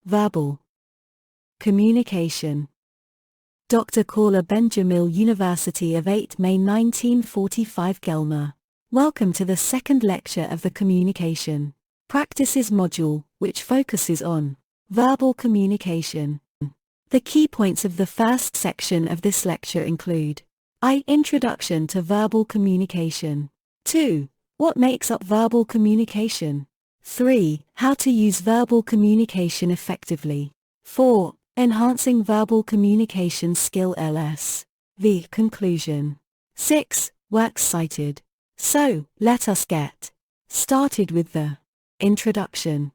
Verbal communication. Dr. Carla Benjamil, University of 8 May 1945 Gelmer. Welcome to the second lecture of the Communication Practices module, which focuses on verbal communication. The key points of the first section of this lecture include: Introduction to verbal communication. 2. What makes up verbal communication? 3. How to use verbal communication effectively. 4. Enhancing verbal communication skill LS. The conclusion. 6. Works cited. So, let us get started with the introduction.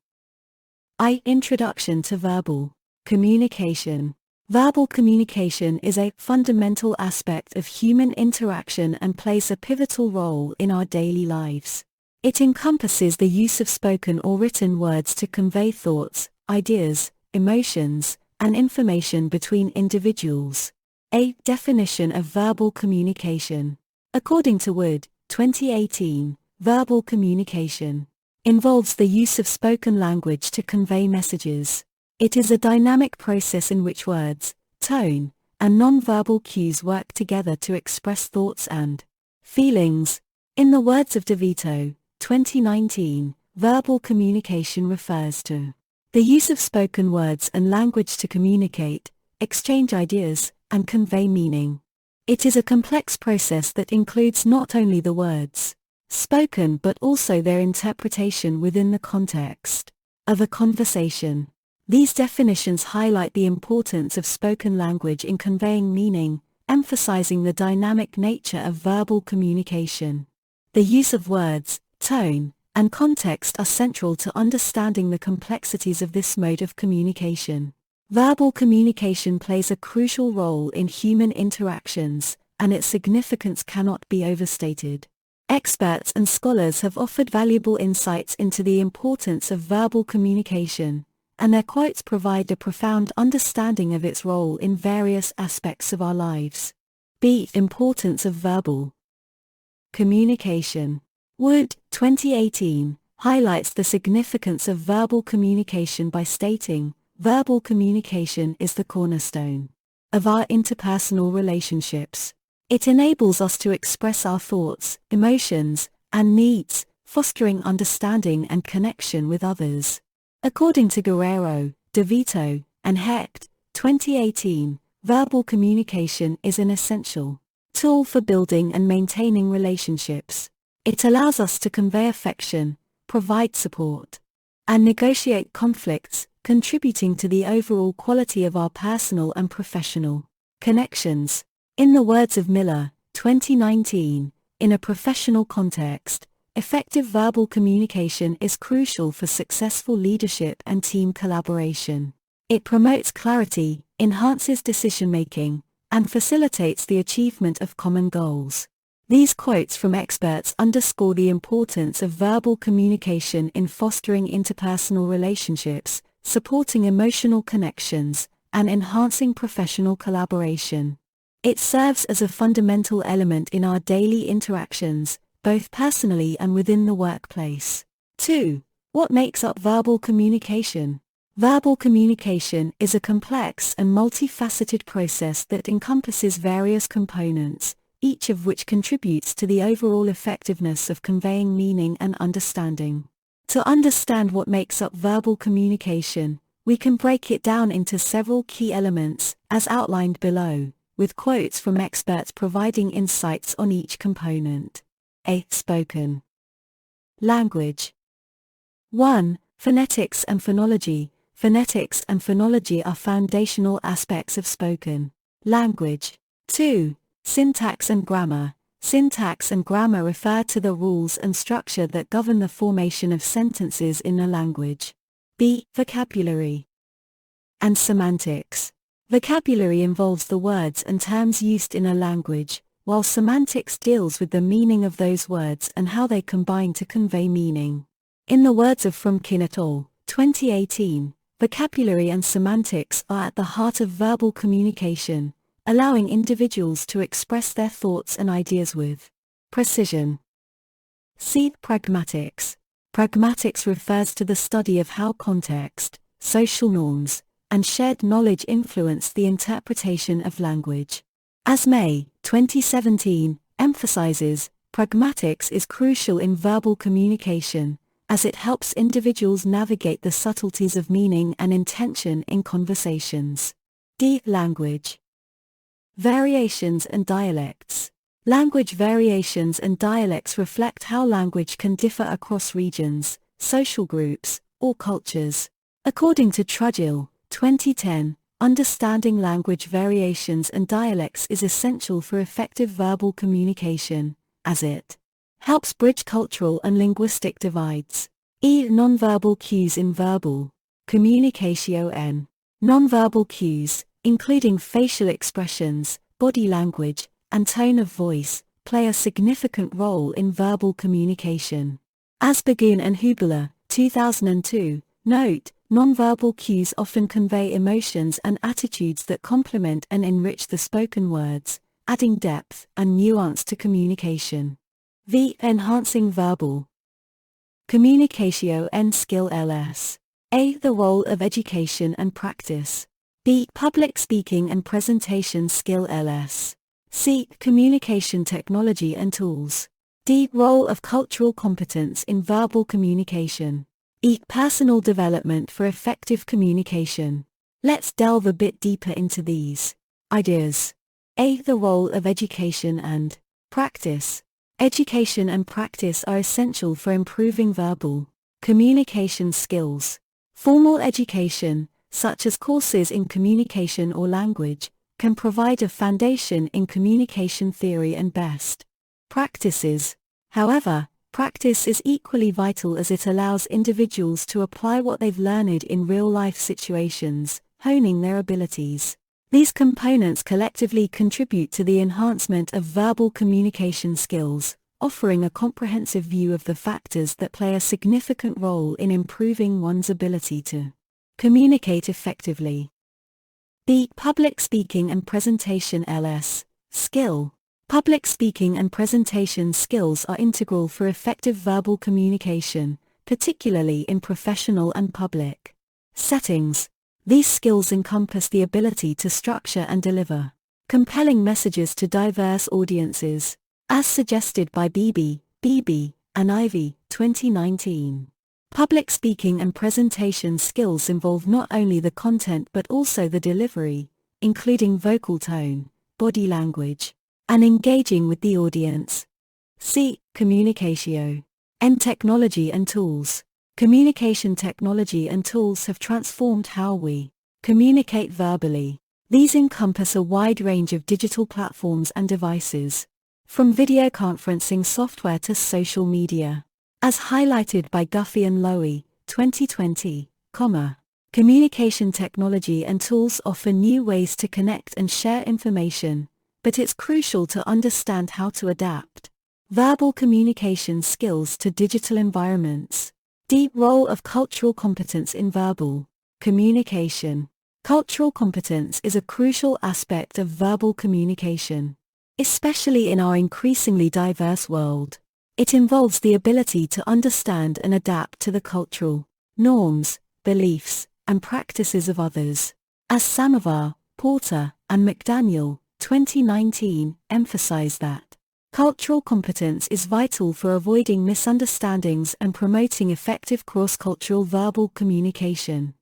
Introduction to verbal communication. Verbal communication is a fundamental aspect of human interaction and plays a pivotal role in our daily lives. It encompasses the use of spoken or written words to convey thoughts, ideas, emotions, and information between individuals. A definition of verbal communication. According to Wood, 2018, verbal communication involves the use of spoken language to convey messages. It is a dynamic process in which words, tone, and non-verbal cues work together to express thoughts and feelings. In the words of DeVito, 2019, verbal communication refers to the use of spoken words and language to communicate, exchange ideas, and convey meaning. It is a complex process that includes not only the words spoken but also their interpretation within the context of a conversation. These definitions highlight the importance of spoken language in conveying meaning, emphasizing the dynamic nature of verbal communication. The use of words, tone, and context are central to understanding the complexities of this mode of communication. Verbal communication plays a crucial role in human interactions, and its significance cannot be overstated. Experts and scholars have offered valuable insights into the importance of verbal communication, and their quotes provide a profound understanding of its role in various aspects of our lives. Importance of verbal communication. Wood, 2018, highlights the significance of verbal communication by stating, verbal communication is the cornerstone of our interpersonal relationships. It enables us to express our thoughts, emotions, and needs, fostering understanding and connection with others. According to Guerrero, DeVito, and Hecht, 2018, verbal communication is an essential tool for building and maintaining relationships. It allows us to convey affection, provide support, and negotiate conflicts, contributing to the overall quality of our personal and professional connections. In the words of Miller, 2019, in a professional context, effective verbal communication is crucial for successful leadership and team collaboration. It promotes clarity, enhances decision-making, and facilitates the achievement of common goals. These quotes from experts underscore the importance of verbal communication in fostering interpersonal relationships, supporting emotional connections, and enhancing professional collaboration. It serves as a fundamental element in our daily interactions, both personally and within the workplace. 2. What makes up verbal communication? Verbal communication is a complex and multifaceted process that encompasses various components, each of which contributes to the overall effectiveness of conveying meaning and understanding. To understand what makes up verbal communication, we can break it down into several key elements, as outlined below, with quotes from experts providing insights on each component. Spoken language. 1. Phonetics and phonology. Phonetics and phonology are foundational aspects of spoken language. 2. Syntax and grammar. Syntax and grammar refer to the rules and structure that govern the formation of sentences in a language. Vocabulary and semantics. Vocabulary involves the words and terms used in a language, while semantics deals with the meaning of those words and how they combine to convey meaning. In the words of Fromkin et al., 2018, vocabulary and semantics are at the heart of verbal communication, allowing individuals to express their thoughts and ideas with precision. See pragmatics. Pragmatics refers to the study of how context, social norms, and shared knowledge influence the interpretation of language. As May 2017 emphasizes, pragmatics is crucial in verbal communication, as it helps individuals navigate the subtleties of meaning and intention in conversations. Language variations and dialects. Language variations and dialects reflect how language can differ across regions, social groups, or cultures. According to Trudgill, 2010, understanding language variations and dialects is essential for effective verbal communication, as it helps bridge cultural and linguistic divides. Nonverbal cues in verbal communication. Nonverbal cues, including facial expressions, body language, and tone of voice, play a significant role in verbal communication. As Bagoon and Hubler, 2002, note, nonverbal cues often convey emotions and attitudes that complement and enrich the spoken words, adding depth and nuance to communication. Enhancing verbal communication and skill ls. The role of education and practice. B. Public speaking and presentation skill ls. C. Communication technology and tools. D. Role of cultural competence in verbal communication. E. Personal development for effective communication. Let's delve a bit deeper into these ideas. A. The role of education and practice. Education and practice are essential for improving verbal communication skills. Formal education, such as courses in communication or language, can provide a foundation in communication theory and best practices. However, practice is equally vital as it allows individuals to apply what they've learned in real-life situations, honing their abilities. These components collectively contribute to the enhancement of verbal communication skills, offering a comprehensive view of the factors that play a significant role in improving one's ability to communicate effectively. B. Public speaking and presentation ls. Skill. Public speaking and presentation skills are integral for effective verbal communication, particularly in professional and public settings. These skills encompass the ability to structure and deliver compelling messages to diverse audiences, as suggested by Beebe, and Ivy, 2019. Public speaking and presentation skills involve not only the content but also the delivery, including vocal tone, body language, and engaging with the audience. C. Communication and technology and tools. Communication technology and tools have transformed how we communicate verbally. These encompass a wide range of digital platforms and devices, from video conferencing software to social media. As highlighted by Guffey and Lowy, 2020, communication technology and tools offer new ways to connect and share information, but it's crucial to understand how to adapt verbal communication skills to digital environments. Deep role of cultural competence in verbal communication. Cultural competence is a crucial aspect of verbal communication, especially in our increasingly diverse world. It involves the ability to understand and adapt to the cultural norms, beliefs, and practices of others. As Samovar, Porter, and McDaniel, 2019, emphasize that cultural competence is vital for avoiding misunderstandings and promoting effective cross-cultural verbal communication.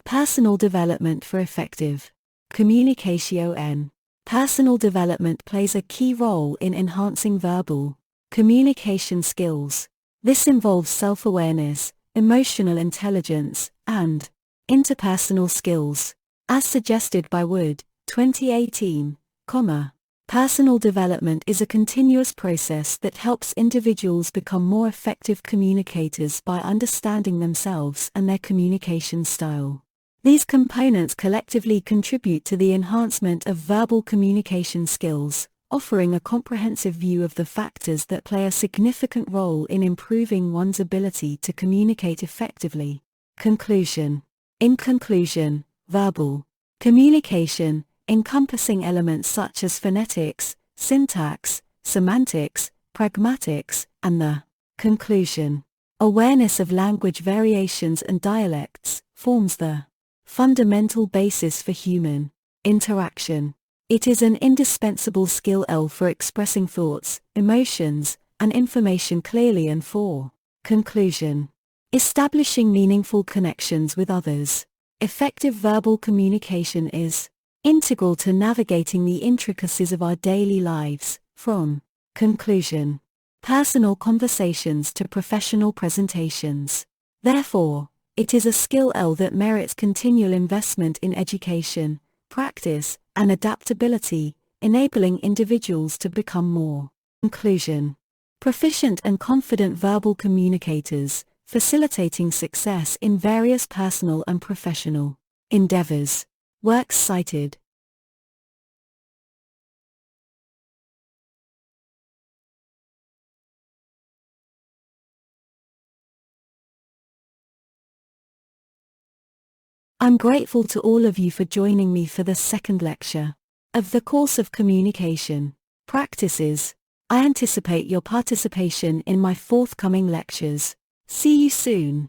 Personal development for effective communication. Personal development plays a key role in enhancing verbal communication skills. This involves self-awareness, emotional intelligence, and interpersonal skills. As suggested by Wood, 2018, personal development is a continuous process that helps individuals become more effective communicators by understanding themselves and their communication style. These components collectively contribute to the enhancement of verbal communication skills, offering a comprehensive view of the factors that play a significant role in improving one's ability to communicate effectively. Conclusion. In conclusion, verbal communication, encompassing elements such as phonetics, syntax, semantics, pragmatics, and the conclusion, awareness of language variations and dialects, forms the fundamental basis for human interaction. It is an indispensable skill for expressing thoughts, emotions, and information clearly and for conclusion. Establishing meaningful connections with others. Effective verbal communication is integral to navigating the intricacies of our daily lives, from conclusion, personal conversations to professional presentations. Therefore, it is a skill that merits continual investment in education, practice, and adaptability, enabling individuals to become more conclusion proficient and confident verbal communicators, facilitating success in various personal and professional endeavors. Works cited. I'm grateful to all of you for joining me for the second lecture of the course of communication practices. I anticipate your participation in my forthcoming lectures. See you soon.